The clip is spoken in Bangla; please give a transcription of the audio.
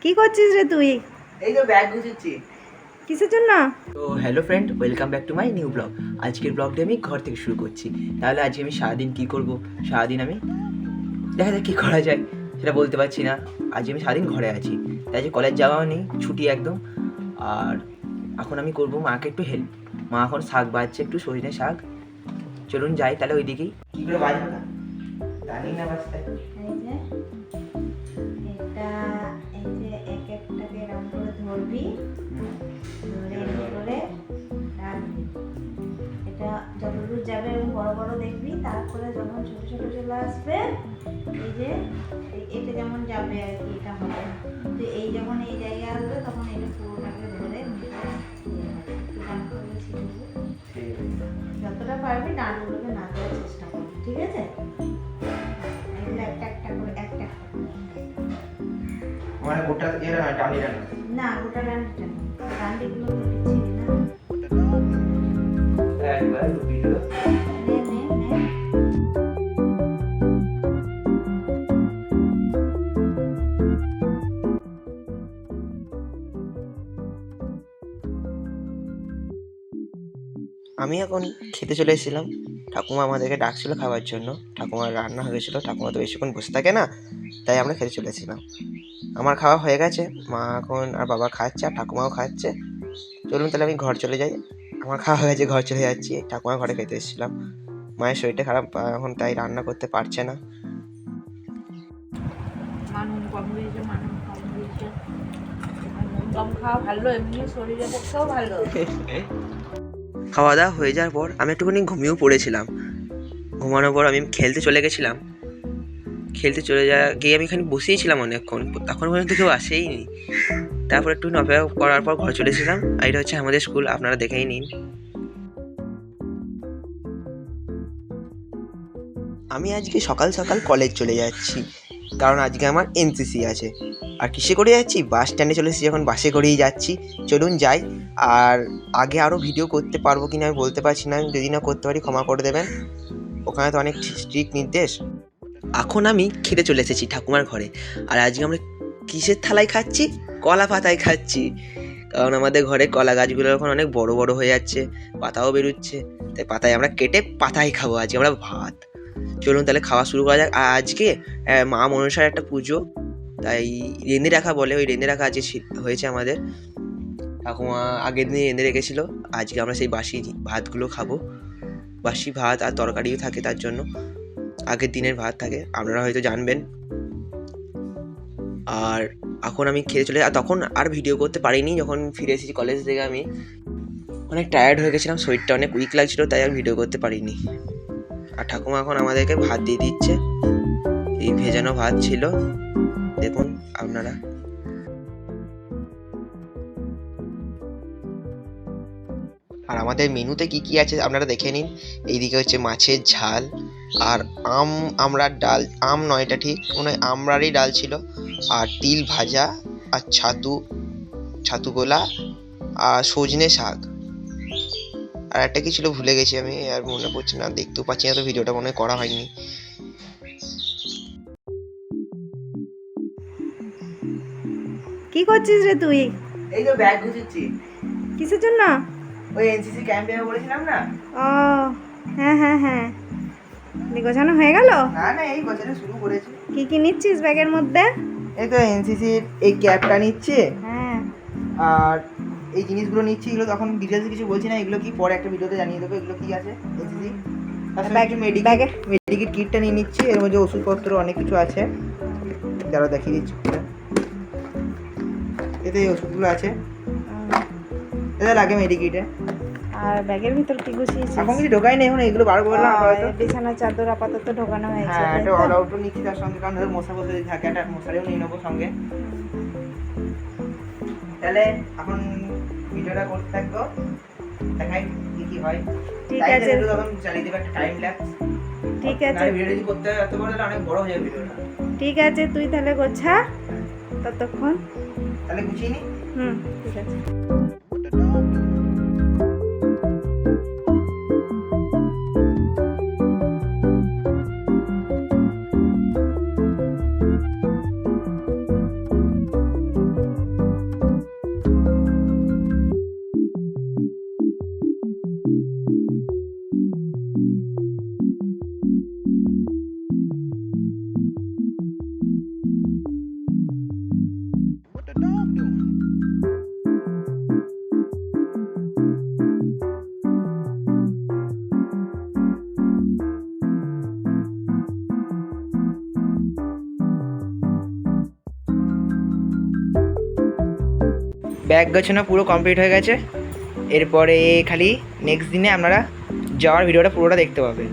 কি করছিস রে তুই? এই তো ব্যাগ গুছাচ্ছি। কিসের জন্য? তো hello friend, welcome back to my new blog. আজকের ব্লগটা আমি ঘর থেকে শুরু করছি। তাহলে আজকে আমি সারাদিন কী করব, সারাদিন আমি দেখা যাক কী করা যায় সেটা বলতে পারছি না। আজ আমি সারাদিন ঘরে আছি, তাই যে কলেজ যাওয়াও নেই, ছুটি একদম। আর এখন আমি করব মাকে একটু হেল্প। মা এখন শাক বাজছে, একটু সজনে শাক। চলুন যাই তাহলে ওই দিকেই। কী করে বাজবো না জানি না বাজতে। এই যে এক একটাকে এরকম করে ধরবি, ধরে করে রাখবি। এটা যতদূর যাবে বড় বড় দেখবি, তারপরে যখন ছোট ছোট চলে আসবে, এই যে এটা যেমন যাবে আর কি, এটা হবে। তো এই যখন এই জায়গায় আসবে তখন এটা পুরোটাকে ধরে যতটা পারবি ডানগুলোকে না দেওয়ার চেষ্টা করবি, ঠিক আছে? এগুলো একটা একটা করে একটা মানে গোটা এর ডালিটা না, গোটা ডান্ডিটা না, ডান্ডিগুলো ছিঁড়ি না। একবার ভিডিও নে নে নে। আমি এখন খেতে চলে এসেছিলাম। ঠাকুমা আমাদেরকে ডাকছিল খাবার জন্য। ঠাকুমার রান্না হয়ে গেছিলো, ঠাকুমা তো বেশিক্ষণ বসে থাকে না, তাই আমরা খেতে চলে এসেছিলাম। আমার খাওয়া হয়ে গেছে, মা এখন আর বাবা খাচ্ছে, আর ঠাকুমাও খাচ্ছে। চলুন তাহলে আমি ঘর চলে যাই। আমার খাওয়া হয়ে গেছে, ঘর চলে যাচ্ছি। ঠাকুমার ঘরে খেতে এসেছিলাম। মায়ের শরীরটা খারাপ এখন, তাই রান্না করতে পারছে না। মানুষ কম হয়েছে, মানুষ কম হয়েছে। কম খাওয়া ভালো, এমনি শরীরের পক্ষেও ভালো। খাওয়া দাওয়া হয়ে যাওয়ার পর আমি একটুখানি ঘুমিয়েও পড়েছিলাম। ঘুমানোর পর আমি খেলতে চলে গেছিলাম। খেলতে চলে গিয়ে আমি এখানে বসেই ছিলাম অনেকক্ষণ, তখন পর্যন্ত কেউ আসেইনি। তারপর একটু অপেক্ষা করার পর ঘরে চলে এসেছিলাম। আর এটা হচ্ছে আমাদের স্কুল, আপনারা দেখেই নিন। আমি আজকে সকাল সকাল কলেজ চলে যাচ্ছি, কারণ আজকে আমার এনসিসি আছে। আর কিসে করে যাচ্ছি? বাস স্ট্যান্ডে চলে এসেছি, এখন বাসে করেই যাচ্ছি। চলুন যাই। আর আগে আরও ভিডিও করতে পারবো কিনা আমি বলতে পারছি না, যদি না করতে পারি ক্ষমা করে দেবেন, ওখানে তো অনেক স্ট্রিক্ট নির্দেশ। এখন আমি খেতে চলে এসেছি ঠাকুমার ঘরে। আর আজকে আমরা কিসের থালায় খাচ্ছি? কলা পাতায় খাচ্ছি, কারণ আমাদের ঘরে কলা গাছগুলো এখন অনেক বড় বড় হয়ে যাচ্ছে, পাতাও বেরোচ্ছে, তাই পাতায় আমরা কেটে পাতায় খাবো আজকে আমরা ভাত। চলুন তাহলে খাওয়া শুরু করা যাক। আর আজকে মা মনসার একটা পুজো, তাই রেঁধে রাখা বলে, ওই রেঁধে রাখা আজকে হয়েছে আমাদের। ঠাকুমা আগের দিন রেঁধে রেখেছিলো, আজকে আমরা সেই বাসি ভাতগুলো খাবো। বাসি ভাত আর তরকারিও থাকে, তার জন্য আগের দিনের ভাত থাকে, আপনারা হয়তো জানবেন। আর এখন আমি খেতে চলে, আর তখন আর ভিডিও করতে পারিনি। যখন ফিরে এসেছি কলেজ থেকে আমি অনেক টায়ার্ড হয়ে গেছিলাম, শরীরটা অনেক উইক লাগছিল, তাই আর ভিডিও করতে পারিনি। আর ঠাকুমা এখন আমাদেরকে ভাত দিয়ে দিচ্ছে, এই ভেজানো ভাত ছিল, দেখুন আপনারা। আর আমাদের মেনুতে কি কি আছে আপনারা দেখে নিন। এইদিকে হচ্ছে মাছের ঝাল, আর আমড়ার ডাল, আম নয় এটা ঠিক, মনে হয় আমড়ারই ডাল ছিল। আর তিল ভাজা, আর ছাতু গোলা, আর সজনে শাক। আর একটা কি ছিল ভুলে গেছি আমি, আর মনে পড়ছে না, দেখতেও পাচ্ছি না তো, ভিডিওটা মনে হয় করা হয়নি। কি করছিস রে তুই? এই তো ব্যাগ গুছাচ্ছি। কিসের জন্য? ওই এনসিসি ক্যাম্পে বলেছিলাম না। ও হ্যাঁ হ্যাঁ হ্যাঁ, গোছানো হয়ে গেল? না না, এই বছরে শুরু করেছি। কি কি নিচ্ছিস ব্যাগের মধ্যে? এই তো এনসিসির এই ক্যাপটা নিচ্ছে, হ্যাঁ। আর এই জিনিসগুলো নিচ্ছি। এগুলো তখন ডিটেলস কিছু বলছি না, এগুলো কি পরে একটা ভিডিওতে জানিয়ে দেবো এগুলো কি আছে এনসিসি। মেডিকেট কিটটা নিয়ে নিচ্ছি, এর মধ্যে ওষুধপত্র অনেক কিছু আছে, যারা দেখিয়ে দিচ্ছি। এতে এই ওষুধগুলো আছে, এটা লাগে মেডিকেটে। আর ব্যাগের ভিতর কি গুছিয়েছিস? এখন কিছু ঢোকাই নেই, এখন এগুলো বার করলাম আপাতত। বিছানার চাদর আপাতত ঢোকানো হয়েছে। হ্যাঁ, একটা অল আউটও নিচ্ছি তার সঙ্গে, কারণ ধর মশা বলতে থাকে, একটা মশারিও নিয়ে নেবো সঙ্গে। তাহলে এখন ভিডিওটা করতে থাকবো, দেখাই কি কি হয়। ঠিক আছে, তখন চালিয়ে দেবো একটা টাইম ল্যাপস। ঠিক আছে, ভিডিও যদি করতে হয় এত বড় তাহলে অনেক বড় হয়ে যাবে ভিডিওটা। ঠিক আছে, তুই তাহলে গোছা ততক্ষণ। তাহলে গুছিয়ে নি। ঠিক আছে। ব্যাগ গোছানো পুরো কমপ্লিট হয়ে গেছে। এরপরে খালি নেক্সট দিনে আপনারা যাওয়ার ভিডিওটা পুরোটা দেখতে পাবেন।